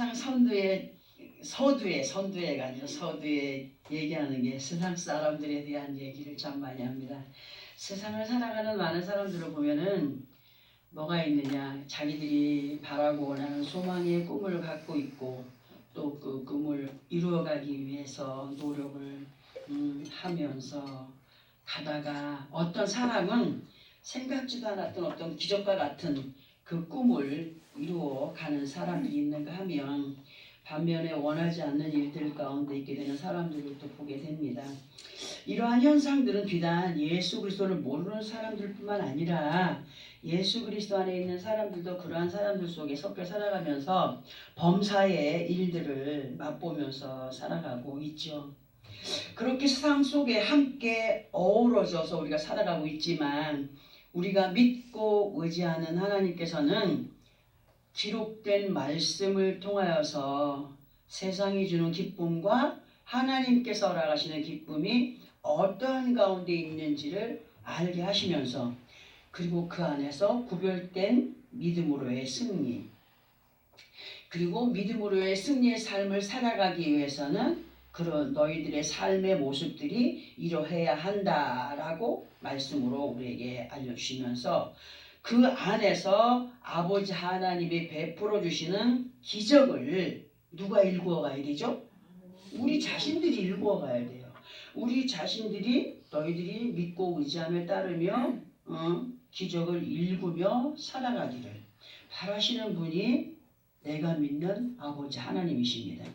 항상 선두에가 아니라 서두에 얘기하는 게 세상 사람들에 대한 얘기를 참 많이 합니다. 세상을 살아가는 많은 사람들을 보면은 뭐가 있느냐, 자기들이 바라고 원하는 소망의 꿈을 갖고 있고 또 그 꿈을 이루어가기 위해서 노력을 하면서 가다가 어떤 사람은 생각지도 않았던 어떤 기적과 같은 그 꿈을 이루어가는 사람들이 있는가 하면 반면에 원하지 않는 일들 가운데 있게 되는 사람들을 또 보게 됩니다. 이러한 현상들은 비단 예수 그리스도를 모르는 사람들뿐만 아니라 예수 그리스도 안에 있는 사람들도 그러한 사람들 속에 섞여 살아가면서 범사의 일들을 맛보면서 살아가고 있죠. 그렇게 세상 속에 함께 어우러져서 우리가 살아가고 있지만 우리가 믿고 의지하는 하나님께서는 기록된 말씀을 통하여서 세상이 주는 기쁨과 하나님께서 허락하시는 기쁨이 어떠한 가운데 있는지를 알게 하시면서 그리고 그 안에서 구별된 믿음으로의 승리 그리고 믿음으로의 승리의 삶을 살아가기 위해서는 그런 너희들의 삶의 모습들이 이러해야 한다라고 말씀으로 우리에게 알려주시면서 그 안에서 아버지 하나님이 베풀어 주시는 기적을 누가 일구어 가야 되죠? 우리 자신들이 일구어 가야 돼요. 우리 자신들이 너희들이 믿고 의지하며 따르며 기적을 일구며 살아가기를 바라시는 분이 내가 믿는 아버지 하나님이십니다.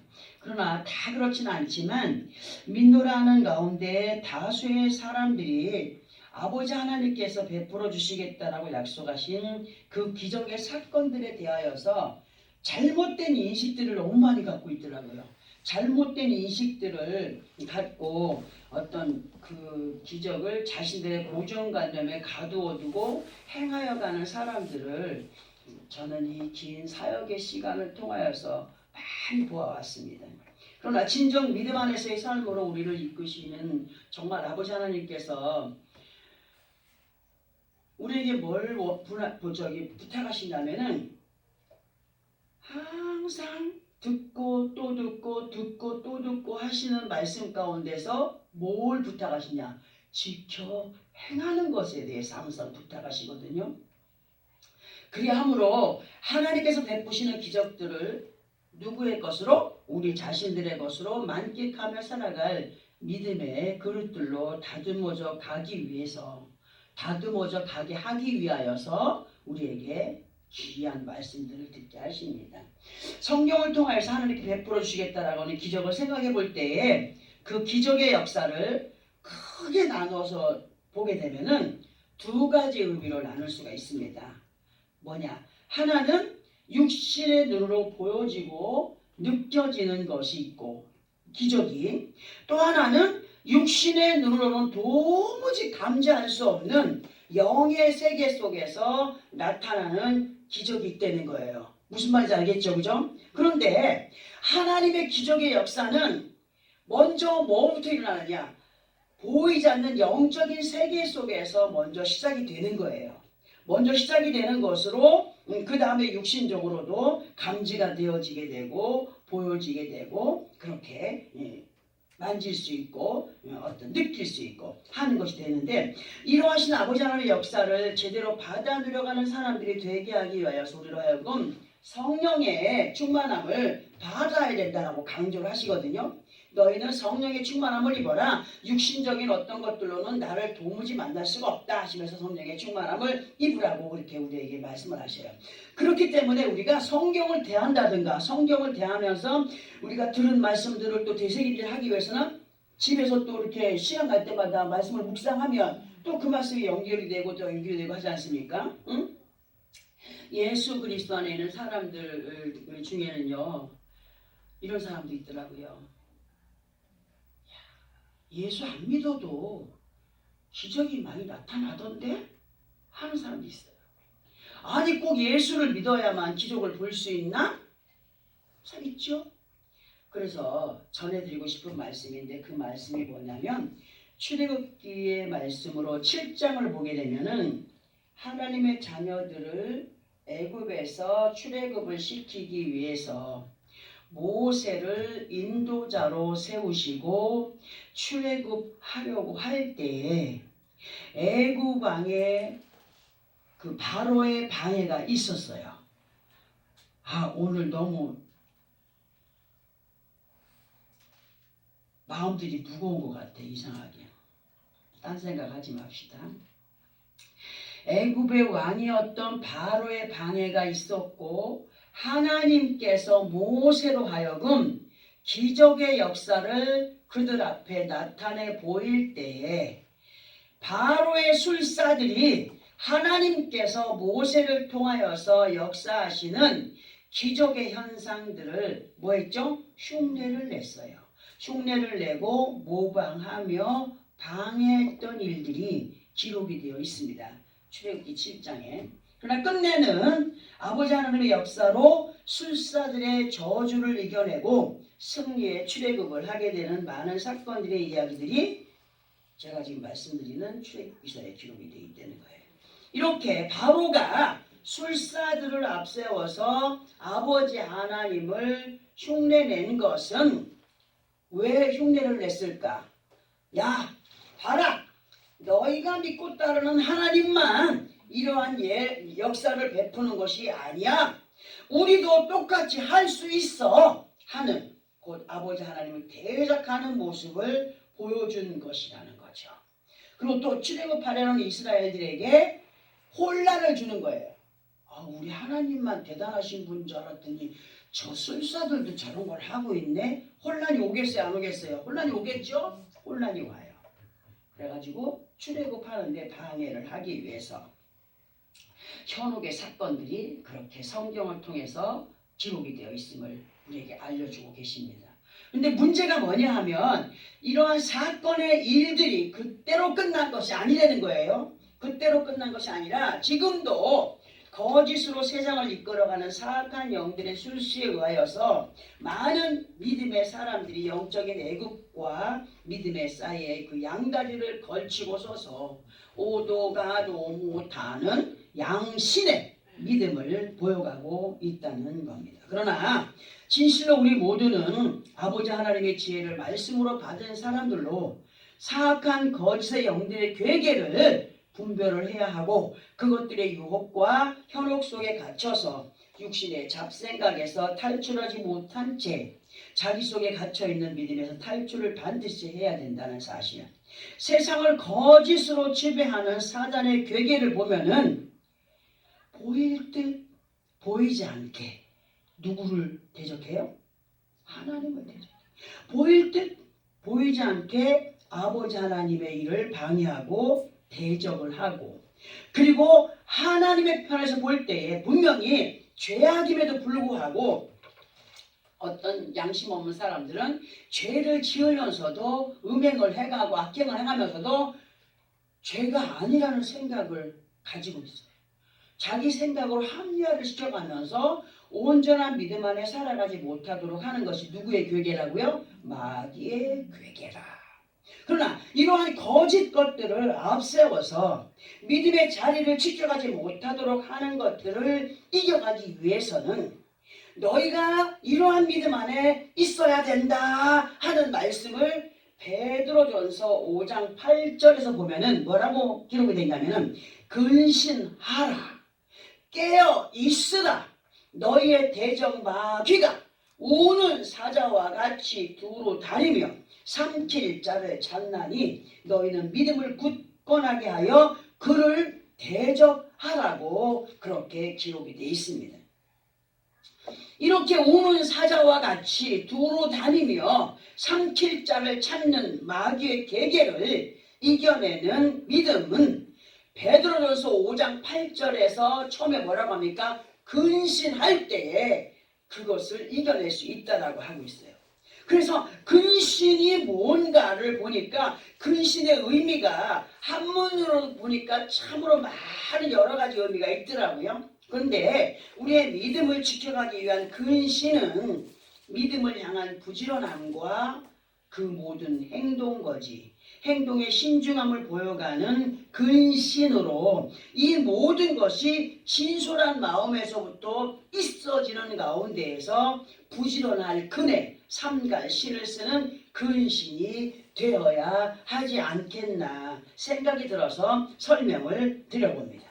그러나 다 그렇지는 않지만 믿노라 하는 가운데 다수의 사람들이 아버지 하나님께서 베풀어 주시겠다라고 약속하신 그 기적의 사건들에 대하여서 잘못된 인식들을 너무 많이 갖고 있더라고요. 잘못된 인식들을 갖고 어떤 그 기적을 자신들의 고정관념에 가두어 두고 행하여 가는 사람들을 저는 이 긴 사역의 시간을 통하여서 많이 보아왔습니다. 그러나 진정 믿음 안에서의 삶으로 우리를 이끄시는 정말 아버지 하나님께서 우리에게 뭘 부탁하신다면은 항상 듣고 또 듣고 듣고 또 듣고 하시는 말씀 가운데서 뭘 부탁하시냐? 지켜 행하는 것에 대해서 항상 부탁하시거든요. 그리함으로 하나님께서 베푸시는 기적들을 누구의 것으로? 우리 자신들의 것으로 만끽하며 살아갈 믿음의 그릇들로 다듬어져 가기 위해서 다듬어져 가게 하기 위하여서 우리에게 귀한 말씀들을 듣게 하십니다. 성경을 통하여서 하나님께 베풀어 주시겠다라고 하는 기적을 생각해 볼 때에 그 기적의 역사를 크게 나눠서 보게 되면은 두 가지 의미로 나눌 수가 있습니다. 뭐냐? 하나는 육신의 눈으로 보여지고 느껴지는 것이 있고 기적이, 또 하나는 육신의 눈으로는 도무지 감지할 수 없는 영의 세계 속에서 나타나는 기적이 있다는 거예요. 무슨 말인지 알겠죠? 그죠? 그런데 하나님의 기적의 역사는 먼저 뭐부터 일어나느냐? 보이지 않는 영적인 세계 속에서 먼저 시작이 되는 거예요. 먼저 시작이 되는 것으로 그 다음에 육신적으로도 감지가 되어지게 되고 보여지게 되고 그렇게 만질 수 있고 어떤 느낄 수 있고 하는 것이 되는데, 이러하신 아버지 하나님의 역사를 제대로 받아 누려가는 사람들이 되게 하기 위하여서 우리로 하여금 성령의 충만함을 받아야 된다고 강조를 하시거든요. 너희는 성령의 충만함을 입어라. 육신적인 어떤 것들로는 나를 도무지 만날 수가 없다 하시면서 성령의 충만함을 입으라고 그렇게 우리에게 말씀을 하셔요. 그렇기 때문에 우리가 성경을 대한다든가 성경을 대하면서 우리가 들은 말씀들을 또 되새김질 하기 위해서는 집에서 또 이렇게 시간 날 때마다 말씀을 묵상하면 또 그 말씀이 연결이 되고 또 연결이 되고 하지 않습니까? 응? 예수 그리스도 안에 있는 사람들 중에는요 이런 사람도 있더라고요. 예수 안 믿어도 기적이 많이 나타나던데? 하는 사람도 있어요. 아니 꼭 예수를 믿어야만 기적을 볼 수 있나? 참 있죠. 그래서 전해드리고 싶은 말씀인데 그 말씀이 뭐냐면 출애굽기의 말씀으로 7장을 보게 되면은 하나님의 자녀들을 애굽에서 출애굽을 시키기 위해서 모세를 인도자로 세우시고 출애굽하려고 할 때에 애굽 왕의 그 바로의 방해가 있었어요. 오늘 너무 마음들이 무거운 것 같아. 이상하게. 딴 생각하지 맙시다. 애굽의 왕이었던 바로의 방해가 있었고 하나님께서 모세로 하여금 기적의 역사를 그들 앞에 나타내 보일 때에 바로의 술사들이 하나님께서 모세를 통하여서 역사하시는 기적의 현상들을 뭐했죠? 흉내를 냈어요. 흉내를 내고 모방하며 방해했던 일들이 기록이 되어 있습니다. 출애굽기 7장에. 그러나 끝내는 아버지 하나님의 역사로 술사들의 저주를 이겨내고 승리의 출애굽을 하게 되는 많은 사건들의 이야기들이 제가 지금 말씀드리는 출애굽기서에 기록이 되어 있다는 거예요. 이렇게 바로가 술사들을 앞세워서 아버지 하나님을 흉내낸 것은 왜 흉내를 냈을까? 야, 봐라! 너희가 믿고 따르는 하나님만 이러한 역사를 베푸는 것이 아니야. 우리도 똑같이 할 수 있어 하는 곧 아버지 하나님을 대적하는 모습을 보여준 것이라는 거죠. 그리고 또 출애굽하려는 이스라엘들에게 혼란을 주는 거예요. 우리 하나님만 대단하신 분인 줄 알았더니 저 술사들도 저런 걸 하고 있네. 혼란이 오겠어요? 안 오겠어요? 혼란이 오겠죠? 혼란이 와요. 그래가지고 출애굽하는데 방해를 하기 위해서 현혹의 사건들이 그렇게 성경을 통해서 기록이 되어 있음을 우리에게 알려주고 계십니다. 근데 문제가 뭐냐 하면 이러한 사건의 일들이 그때로 끝난 것이 아니라는 거예요. 그때로 끝난 것이 아니라 지금도 거짓으로 세상을 이끌어가는 사악한 영들의 술수에 의하여서 많은 믿음의 사람들이 영적인 애굽과 믿음의 사이에 그 양다리를 걸치고 서서 오도가도 못하는 양신의 믿음을 보여가고 있다는 겁니다. 그러나 진실로 우리 모두는 아버지 하나님의 지혜를 말씀으로 받은 사람들로 사악한 거짓의 영들의 괴계를 분별을 해야 하고 그것들의 유혹과 현혹 속에 갇혀서 육신의 잡생각에서 탈출하지 못한 채 자기 속에 갇혀있는 믿음에서 탈출을 반드시 해야 된다는 사실. 세상을 거짓으로 지배하는 사단의 괴계를 보면은 보일 듯 보이지 않게 누구를 대적해요? 하나님을 대적해요. 보일 듯 보이지 않게 아버지 하나님의 일을 방해하고 대적을 하고 그리고 하나님의 편에서 볼 때에 분명히 죄악임에도 불구하고 어떤 양심 없는 사람들은 죄를 지으면서도 음행을 해가고 악행을 행하면서도 죄가 아니라는 생각을 가지고 있어요. 자기 생각으로 합리화를 시켜가면서 온전한 믿음 안에 살아가지 못하도록 하는 것이 누구의 괴계라고요? 마귀의 괴계라. 그러나 이러한 거짓 것들을 앞세워서 믿음의 자리를 지켜가지 못하도록 하는 것들을 이겨가기 위해서는 너희가 이러한 믿음 안에 있어야 된다 하는 말씀을 베드로전서 5장 8절에서 보면은 뭐라고 기록이 되냐면은 근신하라 깨어 있으라 너희의 대적 마귀가 우는 사자와 같이 두루 다니며 삼킬 자를 찾나니 너희는 믿음을 굳건하게 하여 그를 대적하라고 그렇게 기록이 되어 있습니다. 이렇게 우는 사자와 같이 두루 다니며 삼킬 자를 찾는 마귀의 계계를 이겨내는 믿음은 베드로전서 5장 8절에서 처음에 뭐라고 합니까? 근신할 때에 그것을 이겨낼 수 있다라고 하고 있어요. 그래서 근신이 뭔가를 보니까 근신의 의미가 한문으로 보니까 참으로 많은 여러 가지 의미가 있더라고요. 그런데 우리의 믿음을 지켜가기 위한 근신은 믿음을 향한 부지런함과 그 모든 행동거지, 행동의 신중함을 보여가는 근신으로 이 모든 것이 진솔한 마음에서부터 있어지는 가운데에서 부지런할 근에 삼갈 신을 쓰는 근신이 되어야 하지 않겠나 생각이 들어서 설명을 드려봅니다.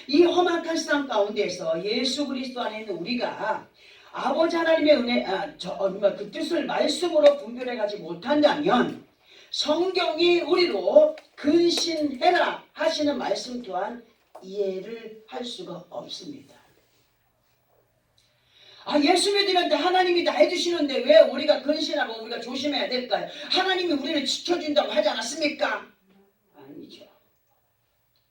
이 험악한 세상 가운데서 예수 그리스도 안에 있는 우리가 아버지 하나님의 은혜, 그 뜻을 말씀으로 분별해 가지 못한다면 성경이 우리로 근신해라 하시는 말씀 또한 이해를 할 수가 없습니다. 예수 믿으면 하나님이 다 해주시는데 왜 우리가 근신하고 우리가 조심해야 될까요? 하나님이 우리를 지켜준다고 하지 않았습니까? 아니죠.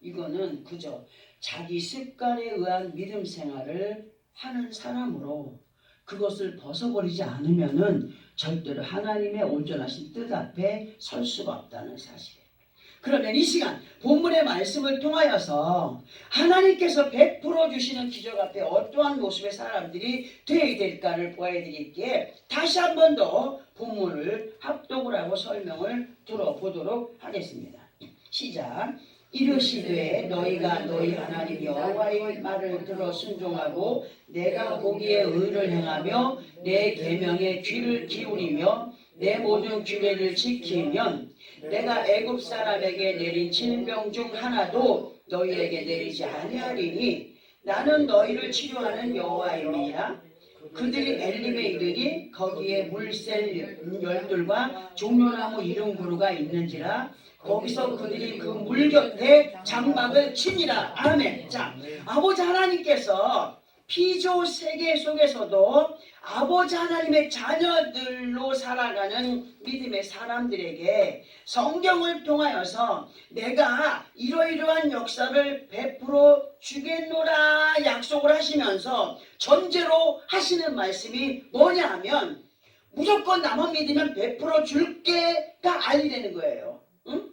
이거는 그저 자기 습관에 의한 믿음 생활을 하는 사람으로 그것을 벗어버리지 않으면은 절대로 하나님의 온전하신 뜻 앞에 설 수가 없다는 사실이에요. 그러면 이 시간 본문의 말씀을 통하여서 하나님께서 베풀어 주시는 기적 앞에 어떠한 모습의 사람들이 되어야 될까를 보여드릴게 다시 한 번 더 본문을 합독을 하고 설명을 들어보도록 하겠습니다. 시작. 이르시되 너희가 너희 하나님 여호와의 말을 들어 순종하고 내가 보기에 의를 행하며 내 계명에 귀를 기울이며 내 모든 규례를 지키면 내가 애굽 사람에게 내린 질병 중 하나도 너희에게 내리지 아니하리니 나는 너희를 치료하는 여호와임이니라. 그들이 엘림에 이르니 거기에 물샘 열둘과 종려나무 이른 그루가 있는지라. 거기서 그들이 그 물 곁에 장막을 치니라. 아멘. 자, 아버지 하나님께서 피조 세계 속에서도 아버지 하나님의 자녀들로 살아가는 믿음의 사람들에게 성경을 통하여서 내가 이러이러한 역사를 베풀어 주겠노라 약속을 하시면서 전제로 하시는 말씀이 뭐냐 하면 무조건 나만 믿으면 베풀어 줄게가 아니라는 거예요. 응?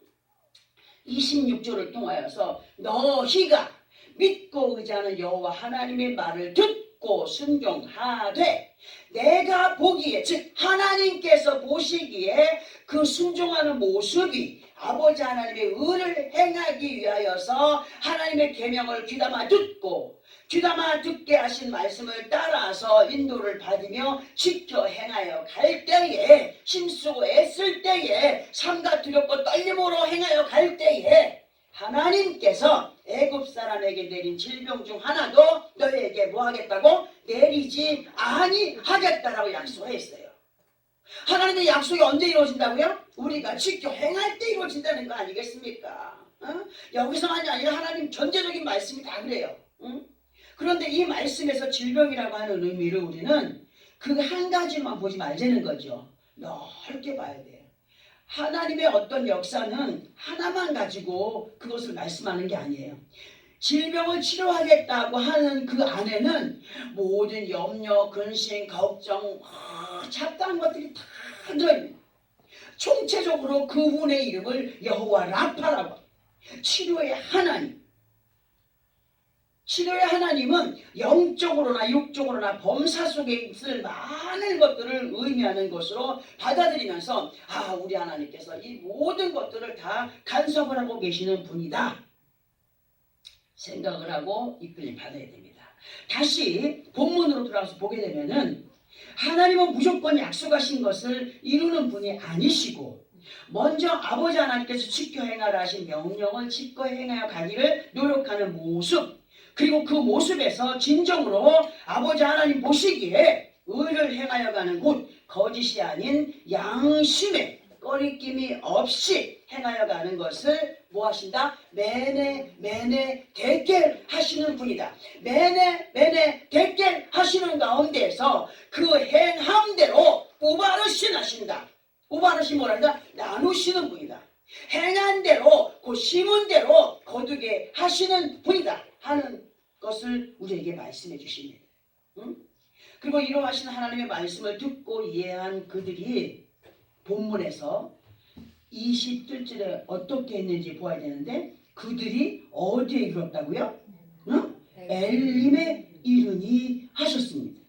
26절을 통하여서 너희가 믿고 의지하는 여호와 하나님의 말을 듣고 순종하되 내가 보기에 즉 하나님께서 보시기에 그 순종하는 모습이 아버지 하나님의 의를 행하기 위하여서 하나님의 계명을 귀담아 듣고 귀담아 듣게 하신 말씀을 따라서 인도를 받으며 지켜 행하여 갈 때에 힘쓰고 애쓸 때에 삼가 두렵고 떨림으로 행하여 갈 때에 하나님께서 애굽 사람에게 내린 질병 중 하나도 너희에게 뭐 하겠다고? 내리지 아니하겠다라고 약속했어요. 하나님의 약속이 언제 이루어진다고요? 우리가 지켜 행할 때 이루어진다는 거 아니겠습니까? 여기서만이 아니라 하나님 전제적인 말씀이 다 그래요. 그런데 이 말씀에서 질병이라고 하는 의미를 우리는 그 한 가지만 보지 말자는 거죠. 넓게 봐야 돼요. 하나님의 어떤 역사는 하나만 가지고 그것을 말씀하는 게 아니에요. 질병을 치료하겠다고 하는 그 안에는 모든 염려, 근심, 걱정, 잡다한 것들이 다 들어있는 총체적으로 그분의 이름을 여호와 라파라고 치료의 하나님. 치료의 하나님은 영적으로나 육적으로나 범사 속에 있을 많은 것들을 의미하는 것으로 받아들이면서 우리 하나님께서 이 모든 것들을 다 간섭을 하고 계시는 분이다 생각을 하고 이끌림 받아야 됩니다. 다시 본문으로 돌아와서 보게 되면은 하나님은 무조건 약속하신 것을 이루는 분이 아니시고 먼저 아버지 하나님께서 지켜 행하라 하신 명령을 지켜 행하여 가기를 노력하는 모습, 그리고 그 모습에서 진정으로 아버지 하나님 보시기에 의를 행하여 가는 곳, 거짓이 아닌 양심에 꺼리낌이 없이 행하여 가는 것을 뭐 하신다? 매네 대결 하시는 분이다. 매네 대결 하시는 가운데에서 그 행함대로 우바르신 하신다. 우바르신 뭐란다? 나누시는 분이다. 행한 대로 그 심은 대로 거두게 하시는 분이다 하는 것을 우리에게 말씀해 주십니다. 그리고 이러하신 하나님의 말씀을 듣고 이해한 그들이 본문에서 27절에 어떻게 했는지 보아야 되는데 그들이 어디에 이르렀다고요? 엘림에 이르니 하셨습니다.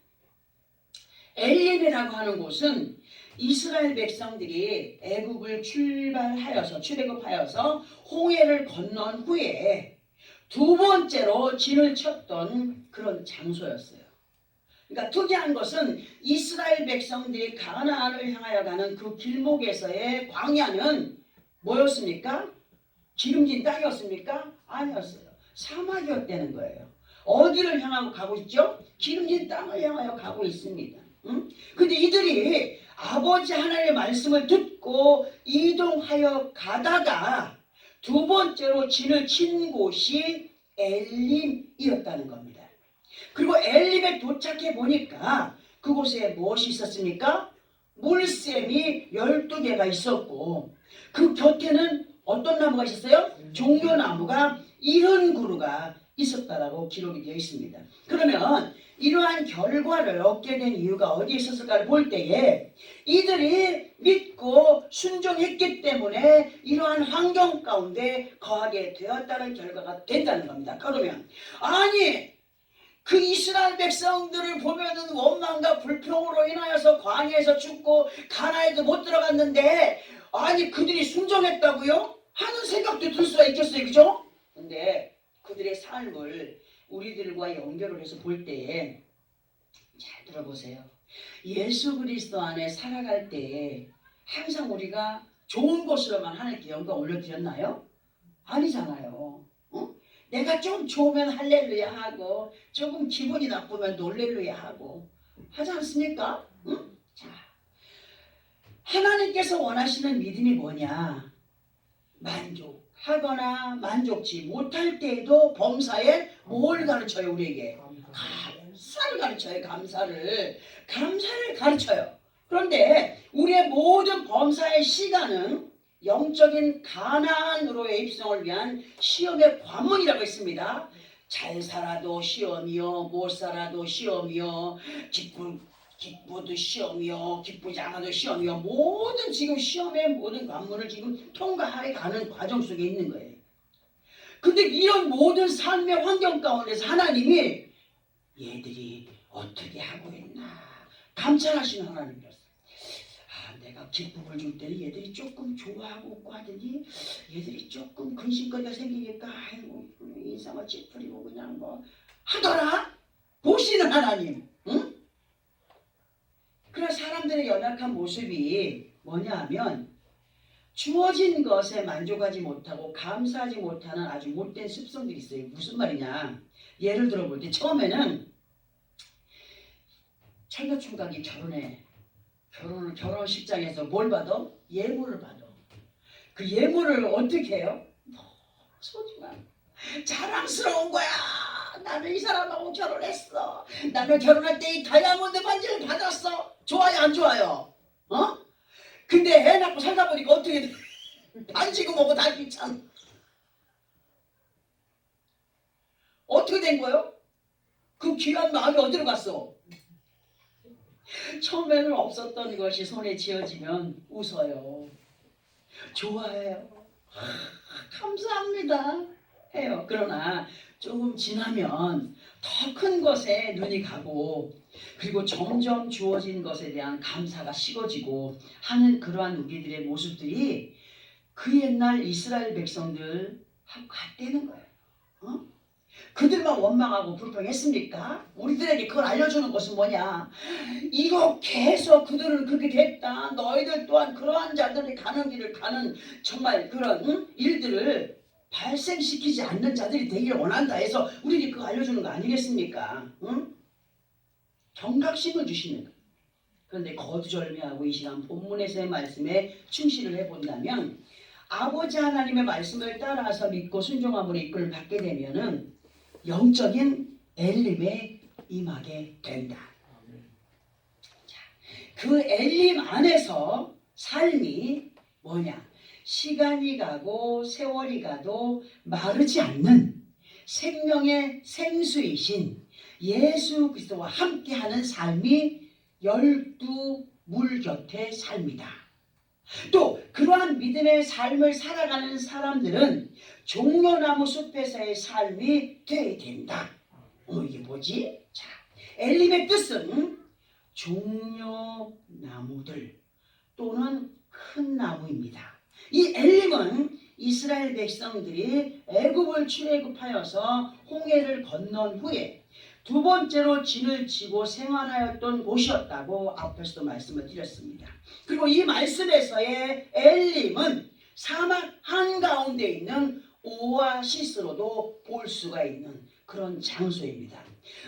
엘림이라고 하는 곳은 이스라엘 백성들이 애국을 출애굽하여서 홍해를 건넌 후에 두 번째로 진을 쳤던 그런 장소였어요. 그러니까 특이한 것은 이스라엘 백성들이 가나안을 향하여 가는 그 길목에서의 광야는 뭐였습니까? 기름진 땅이었습니까? 아니었어요. 사막이었다는 거예요. 어디를 향하고 가고 있죠? 기름진 땅을 향하여 가고 있습니다. 근데 이들이 아버지 하나님의 말씀을 듣고 이동하여 가다가 두 번째로 진을 친 곳이 엘림이었다는 겁니다. 그리고 엘림에 도착해 보니까 그곳에 무엇이 있었습니까? 물샘이 12개가 있었고 그 곁에는 어떤 나무가 있었어요? 종려나무가 70그루가 있었다라고 기록이 되어 있습니다. 그러면 이러한 결과를 얻게 된 이유가 어디에 있었을까를 볼 때에 이들이 믿고 순종했기 때문에 이러한 환경 가운데 거하게 되었다는 결과가 된다는 겁니다. 그러면 아니 그 이스라엘 백성들을 보면은 원망과 불평으로 인하여서 광야에서 죽고 가나안에도 못 들어갔는데 아니 그들이 순종했다고요? 하는 생각도 들 수가 있겠어요. 그죠? 근데 그들의 삶을 우리들과 연결을 해서 볼 때에 잘 들어보세요. 예수 그리스도 안에 살아갈 때에 항상 우리가 좋은 것으로만 하나님께 영광 올려드렸나요? 아니잖아요. 내가 좀 좋으면 할렐루야 하고 조금 기분이 나쁘면 놀렐루야 하고 하지 않습니까? 응? 자, 하나님께서 원하시는 믿음이 뭐냐? 만족하거나 만족지 못할 때에도 범사에 뭘 가르쳐요? 우리에게 감사를 가르쳐요. 감사를 가르쳐요. 그런데 우리의 모든 범사의 시간은 영적인 가나안으로의 입성을 위한 시험의 관문이라고 했습니다. 잘 살아도 시험이요, 못 살아도 시험이요, 기쁘도 시험이요, 기쁘지 않아도 시험이요. 모든 지금 시험의 모든 관문을 지금 통과해 가는 과정 속에 있는 거예요. 근데 이런 모든 삶의 환경 가운데서 하나님이 얘들이 어떻게 하고 있나 감찰하시는 하나님이었어요. 내가 기쁨을 줄 때는 얘들이 조금 좋아하고 웃고 하더니 얘들이 조금 근심거리가 생기니까 아이고 인상을 찌푸리고 그냥 뭐 하더라. 보시는 하나님. 응? 그래서 사람들의 연약한 모습이 뭐냐 하면 주어진 것에 만족하지 못하고 감사하지 못하는 아주 못된 습성들이 있어요. 무슨 말이냐. 예를 들어 볼 때 처음에는 철거총각이 결혼식장에서 뭘 받아? 예물을 받아. 그 예물을 어떻게 해요? 너무 소중한 자랑스러운 거야. 나는 이 사람하고 결혼했어. 나는 결혼할 때 이 다이아몬드 반지를 받았어. 좋아요 안 좋아요? 근데 애 낳고 살다 보니까 어떻게 돼? 반지고 뭐고 다 귀찮아. 어떻게 된 거예요? 그 귀한 마음이 어디로 갔어? 처음에는 없었던 것이 손에 쥐어지면 웃어요. 좋아해요. 감사합니다. 해요. 그러나 조금 지나면 더 큰 것에 눈이 가고 그리고 점점 주어진 것에 대한 감사가 식어지고 하는 그러한 우리들의 모습들이 그 옛날 이스라엘 백성들하고 같다는 거예요. 그들만 원망하고 불평했습니까? 우리들에게 그걸 알려주는 것은 뭐냐? 이렇게 해서 그들은 그렇게 됐다. 너희들 또한 그러한 자들이 가는 길을 가는 정말 그런 일들을 발생시키지 않는 자들이 되기를 원한다 해서 우리에게 그거 알려주는 거 아니겠습니까? 경각심을 주시는 거예요. 그런데 거두절미하고 이 시간 본문에서의 말씀에 충실을 해본다면 아버지 하나님의 말씀을 따라서 믿고 순종함으로 이끌을 받게 되면은 영적인 엘림에 임하게 된다. 자, 그 엘림 안에서 삶이 뭐냐? 시간이 가고 세월이 가도 마르지 않는 생명의 생수이신 예수 그리스도와 함께하는 삶이 12물 곁의 삶이다. 또 그러한 믿음의 삶을 살아가는 사람들은 종려나무 숲에서의 삶이 되어야 된다. 이게 뭐지? 자, 엘림의 뜻은 종려나무들, 또는 큰 나무입니다. 이 엘림은 이스라엘 백성들이 애굽을 출애굽하여서 홍해를 건넌 후에 두 번째로 진을 치고 생활하였던 곳이었다고 앞에서도 말씀을 드렸습니다. 그리고 이 말씀에서의 엘림은 사막 한가운데 있는 오아시스로도 볼 수가 있는 그런 장소입니다.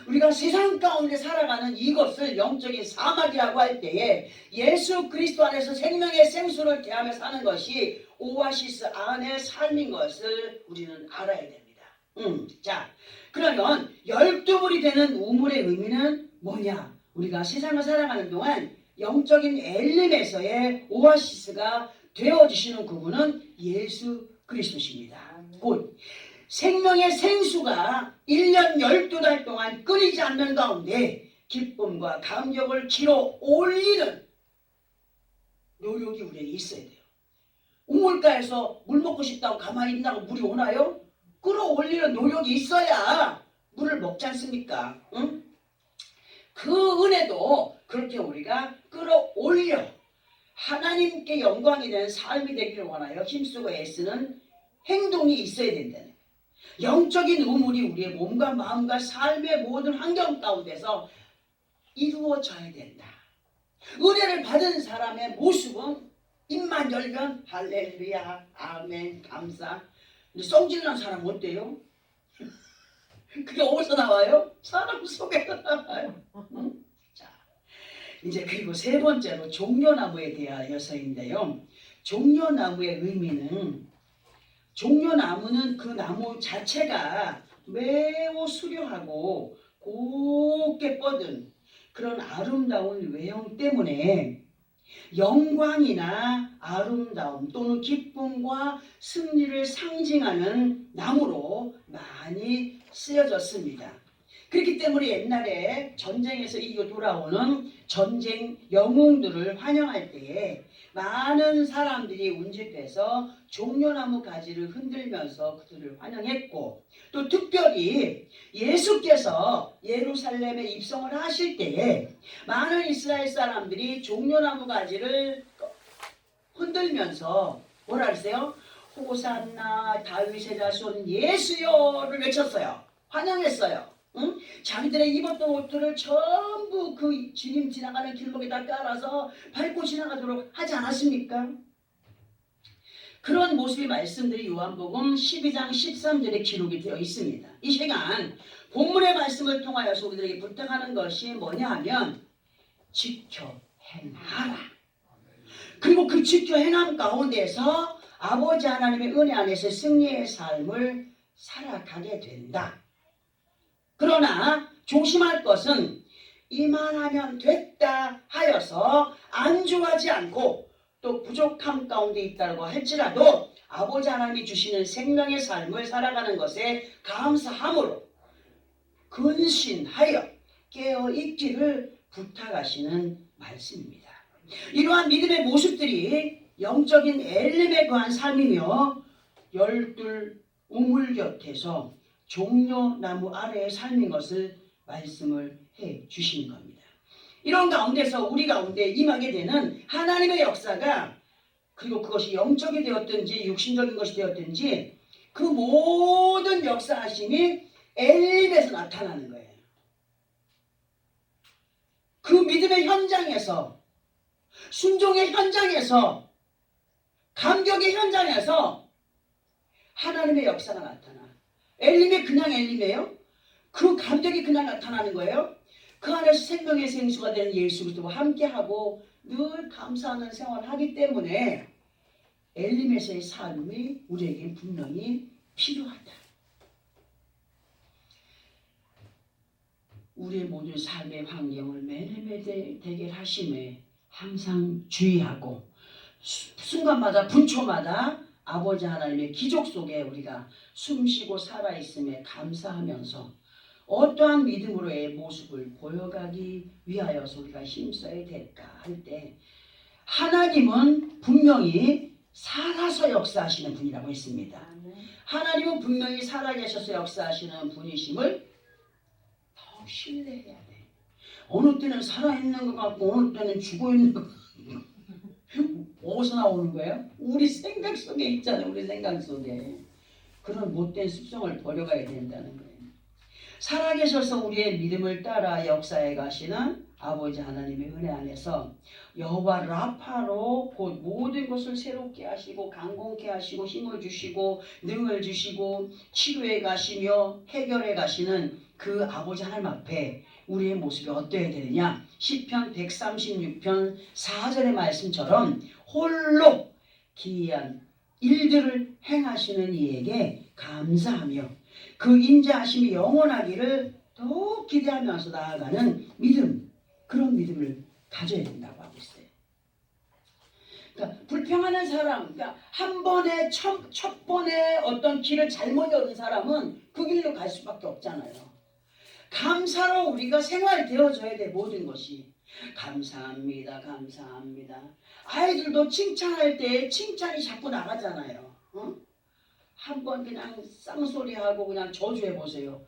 우리가 세상 가운데 살아가는 이것을 영적인 사막이라고 할 때에 예수 그리스도 안에서 생명의 생수를 대하며 사는 것이 오아시스 안의 삶인 것을 우리는 알아야 됩니다. 자, 그러면 12물이 되는 우물의 의미는 뭐냐? 우리가 세상을 살아가는 동안 영적인 엘림에서의 오아시스가 되어주시는 그분은 예수 그리스도십니다. 곧 생명의 생수가 1년 12달 동안 끊이지 않는 가운데 기쁨과 감격을 길어 올리는 노력이 우리에게 있어야 돼요. 우물가에서 물 먹고 싶다고 가만히 있다고 물이 오나요? 끌어올리는 노력이 있어야 물을 먹지 않습니까? 응? 그 은혜도 그렇게 우리가 끌어올려 하나님께 영광이 되는 삶이 되기를 원하여 힘쓰고 애쓰는 행동이 있어야 된다는 거예요. 영적인 우물이 우리의 몸과 마음과 삶의 모든 환경 가운데서 이루어져야 된다. 은혜를 받은 사람의 모습은 입만 열면 할렐루야, 아멘, 감사. 근데 성질난 사람은 어때요? 그게 어디서 나와요? 사람 속에서 나와요. 응? 자, 이제 그리고 세 번째로 종려나무에 대하여서인데요. 종려나무의 의미는 종려나무는 그 나무 자체가 매우 수려하고 곱게 뻗은 그런 아름다운 외형 때문에 영광이나 아름다움 또는 기쁨과 승리를 상징하는 나무로 많이 쓰여졌습니다. 그렇기 때문에 옛날에 전쟁에서 이겨 돌아오는 전쟁 영웅들을 환영할 때에 많은 사람들이 운집해서 종려나무 가지를 흔들면서 그들을 환영했고, 또 특별히 예수께서 예루살렘에 입성을 하실 때에 많은 이스라엘 사람들이 종려나무 가지를 흔들면서 뭐라 그랬어요? 호산나 다윗의 자손 예수여를 외쳤어요. 환영했어요. 응? 자기들의 입었던 옷들을 전부 그 주님 지나가는 길목에다 깔아서 밟고 지나가도록 하지 않았습니까? 그런 모습의 말씀들이 요한복음 12장 13절에 기록이 되어 있습니다. 이 시간 본문의 말씀을 통하여서 우리들에게 부탁하는 것이 뭐냐 하면 지켜 행하라. 그리고 그 지켜 행함 가운데서 아버지 하나님의 은혜 안에서 승리의 삶을 살아가게 된다. 그러나 조심할 것은 이만하면 됐다 하여서 안주하지 않고 또 부족함 가운데 있다고 할지라도 아버지 하나님이 주시는 생명의 삶을 살아가는 것에 감사함으로 근신하여 깨어있기를 부탁하시는 말씀입니다. 이러한 믿음의 모습들이 영적인 엘림에 관한 삶이며 12 우물 곁에서 종려나무 아래의 삶인 것을 말씀을 해 주시는 겁니다. 이런 가운데서 우리 가운데 임하게 되는 하나님의 역사가, 그리고 그것이 영적이 되었든지 육신적인 것이 되었든지 그 모든 역사하심이 엘림에서 나타나는 거예요. 그 믿음의 현장에서, 순종의 현장에서, 감격의 현장에서 하나님의 역사가 나타나. 엘림이 그냥 엘림이에요? 그 감격이 그냥 나타나는 거예요? 그 안에서 생명의 생수가 되는 예수 그리스도와 함께하고 늘 감사하는 생활을 하기 때문에 엘림에서의 삶이 우리에게 분명히 필요하다. 우리의 모든 삶의 환경을 매일매일 대결하심에 항상 주의하고 순간마다 분초마다 아버지 하나님의 기적 속에 우리가 숨쉬고 살아있음에 감사하면서 어떠한 믿음으로의 모습을 보여가기 위하여서 우리가 힘써야 될까 할 때 하나님은 분명히 살아서 역사하시는 분이라고 했습니다. 하나님은 분명히 살아계셔서 역사하시는 분이심을 더 신뢰해야 돼. 어느 때는 살아있는 것 같고 어느 때는 죽어있는 것 같고 어디서 나오는 거예요? 우리 생각 속에 있잖아요. 우리 생각 속에. 그런 못된 습성을 버려가야 된다는 거예요. 살아계셔서 우리의 믿음을 따라 역사해 가시는 아버지 하나님의 은혜 안에서 여호와 라파로 곧 모든 것을 새롭게 하시고 강건케 하시고 힘을 주시고 능을 주시고 치료해 가시며 해결해 가시는 그 아버지 하나님 앞에 우리의 모습이 어떠해야 되느냐. 시편 136편 4절의 말씀처럼 홀로 기이한 일들을 행하시는 이에게 감사하며 그 인자하심이 영원하기를 더 기대하면서 나아가는 믿음, 그런 믿음을 가져야 된다고 하고 있어요. 그러니까 불평하는 사람, 그러니까 한 번에 첫 번에 어떤 길을 잘못 열은 사람은 그 길로 갈 수밖에 없잖아요. 감사로 우리가 생활되어져야 돼. 모든 것이 감사합니다, 감사합니다. 아이들도 칭찬할 때 칭찬이 자꾸 나가잖아요. 한번 그냥 쌍소리하고 그냥 저주해보세요.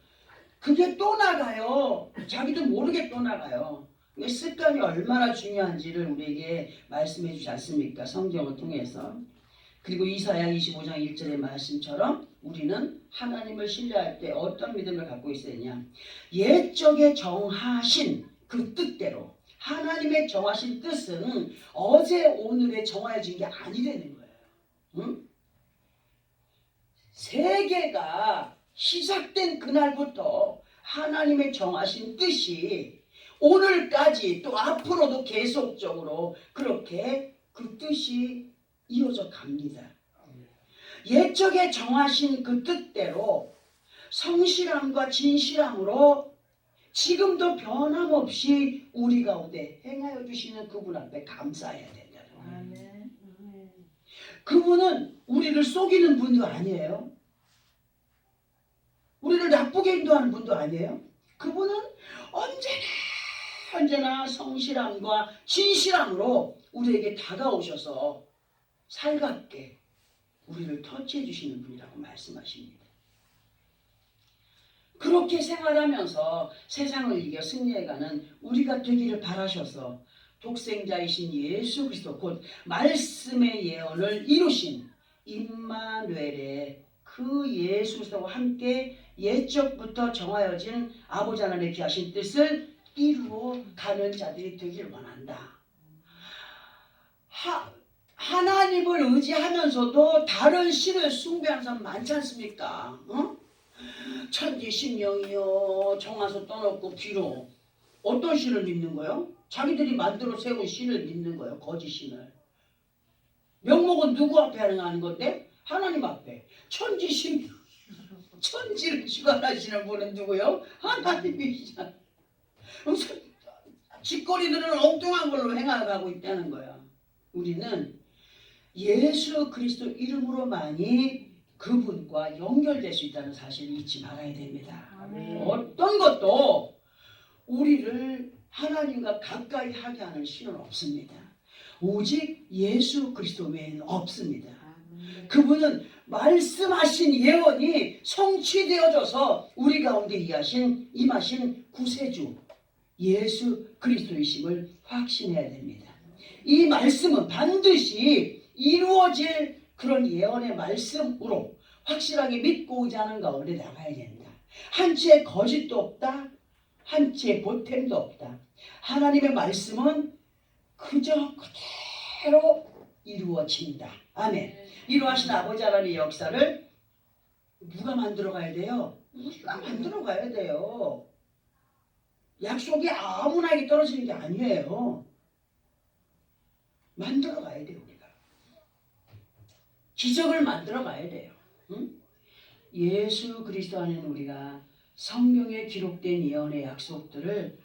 그게 또 나가요. 자기도 모르게 또 나가요. 습관이 얼마나 중요한지를 우리에게 말씀해 주지 않습니까? 성경을 통해서. 그리고 이사야 25장 1절의 말씀처럼 우리는 하나님을 신뢰할 때 어떤 믿음을 갖고 있어야 되냐. 옛적에 정하신 그 뜻대로. 하나님의 정하신 뜻은 어제 오늘에 정해진 게 아니라는 거예요. 응? 세계가 시작된 그날부터 하나님의 정하신 뜻이 오늘까지 또 앞으로도 계속적으로 그렇게 그 뜻이 이어져 갑니다. 옛적에 정하신 그 뜻대로 성실함과 진실함으로 지금도 변함없이 우리 가운데 행하여 주시는 그분 앞에 감사해야 된다는 거예요. 그분은 우리를 속이는 분도 아니에요. 우리를 나쁘게 인도하는 분도 아니에요. 그분은 언제나 성실함과 진실함으로 우리에게 다가오셔서 살갑게 우리를 터치해 주시는 분이라고 말씀하십니다. 그렇게 생활하면서 세상을 이겨 승리해가는 우리가 되기를 바라셔서 독생자이신 예수 그리스도 곧 말씀의 예언을 이루신 임마누엘의 그 예수 그리스도와 함께 옛적부터 정하여진 아버지 하나님의 귀하신 뜻을 이루어 가는 자들이 되기를 원한다. 하나님을 의지하면서도 다른 신을 숭배하는 사람 많지 않습니까? 천지신명이요 정하서 떠놓고 비로 어떤 신을 믿는 거예요? 자기들이 만들어 세운 신을 믿는 거예요. 거짓 신을. 명목은 누구 앞에 하는 건데? 하나님 앞에. 천지신명. 천지를 주관하시는 분은 누구요? 하나님이시잖아요. 짓거리들은 엉뚱한 걸로 행하고 있다는 거야. 우리는 예수 그리스도 이름으로만이 그분과 연결될 수 있다는 사실을 잊지 말아야 됩니다. 아멘. 어떤 것도 우리를 하나님과 가까이 하게 하는 신은 없습니다. 오직 예수 그리스도 외에는 없습니다. 아멘. 그분은 말씀하신 예언이 성취되어져서 우리 가운데 임하신 구세주 예수 그리스도이심을 확신해야 됩니다. 이 말씀은 반드시 이루어질 그런 예언의 말씀으로 확실하게 믿고 의지하는 가운데 나가야 된다. 한치의 거짓도 없다. 한치의 보탬도 없다. 하나님의 말씀은 그저 그대로 이루어진다. 아멘. 이루하신 아버지 하나님의 역사를 누가 만들어 가야 돼요? 우리가 만들어 가야 돼요. 약속이 아무나에게 떨어지는 게 아니에요. 만들어 가야 돼요. 우리가. 기적을 만들어 가야 돼요. 응? 예수 그리스도 안에는 우리가 성경에 기록된 예언의 약속들을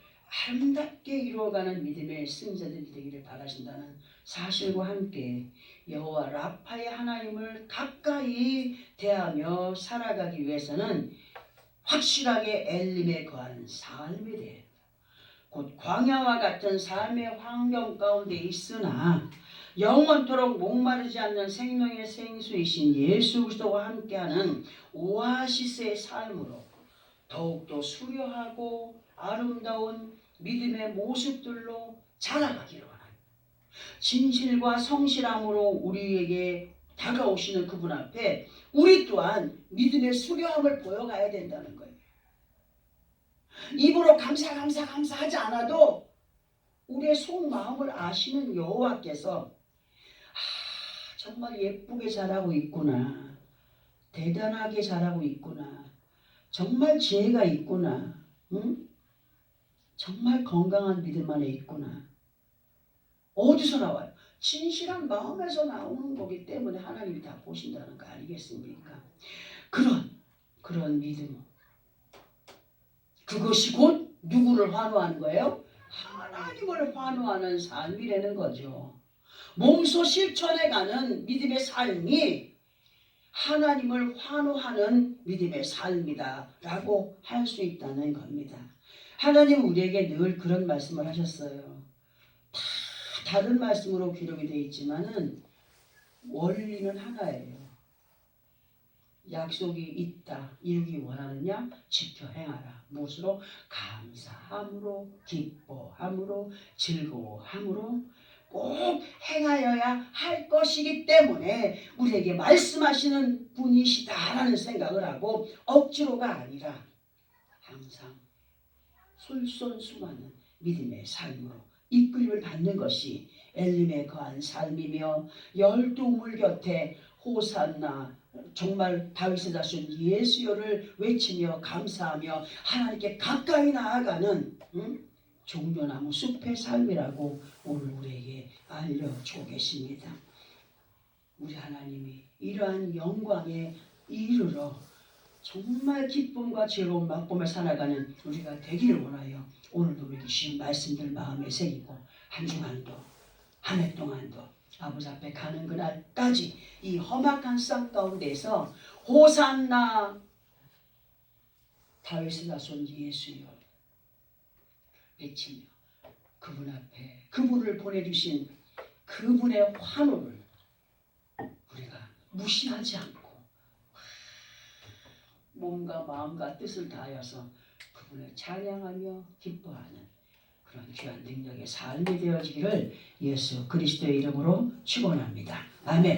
아름답게 이루어가는 믿음의 승자들이 되기를 바라신다는 사실과 함께 여호와 라파의 하나님을 가까이 대하며 살아가기 위해서는 확실하게 엘림에 거하는 삶이 돼요. 곧 광야와 같은 삶의 환경 가운데 있으나 영원토록 목마르지 않는 생명의 생수이신 예수 그리스도와 함께하는 오아시스의 삶으로 더욱더 수려하고 아름다운 믿음의 모습들로 자라가기를 원합니다. 진실과 성실함으로 우리에게 다가오시는 그분 앞에 우리 또한 믿음의 수려함을 보여가야 된다는 거예요. 입으로 감사 하지 않아도 우리의 속마음을 아시는 여호와께서 정말 예쁘게 자라고 있구나, 대단하게 자라고 있구나, 정말 지혜가 있구나, 응? 정말 건강한 믿음 안에 있구나. 어디서 나와요? 진실한 마음에서 나오는 거기 때문에 하나님이 다 보신다는 거 아니겠습니까? 그런 믿음, 그것이 곧 누구를 환호하는 거예요? 하나님을 환호하는 삶이라는 거죠. 몸소 실천해가는 믿음의 삶이 하나님을 환호하는 믿음의 삶이다 라고 할 수 있다는 겁니다. 하나님은 우리에게 늘 그런 말씀을 하셨어요. 다 다른 말씀으로 기록이 되어 있지만은 원리는 하나예요. 약속이 있다, 이루기 원하느냐? 지켜 행하라. 무엇으로? 감사함으로, 기뻐함으로, 즐거워함으로 꼭 행하여야 할 것이기 때문에 우리에게 말씀하시는 분이시다라는 생각을 하고 억지로가 아니라 항상 솔선수범하는 믿음의 삶으로 이끌림을 받는 것이 엘림에 거한 삶이며 열두 우물 곁에 호산나 정말 다윗의 자손 예수여를 외치며 감사하며 하나님께 가까이 나아가는 종려나무 숲의 삶이라고 오늘 우리에게 알려주고 계십니다. 우리 하나님이 이러한 영광에 이르러 정말 기쁨과 즐거운 맛보며 살아가는 우리가 되기를 원하여 오늘도 우리 주신 말씀들 마음에 새기고 한 주간도 한 해 동안도 아버지 앞에 가는 그날까지 이 험악한 쌍 가운데서 호산나 다윗의 자손 예수여 외치며 그분 앞에 그분을 보내주신 그분의 환호를 우리가 무시하지 않고 몸과 마음과 뜻을 다하여서 그분을 찬양하며 기뻐하는 그런 귀한 능력의 삶이 되어지기를 예수 그리스도의 이름으로 축원합니다. 아멘.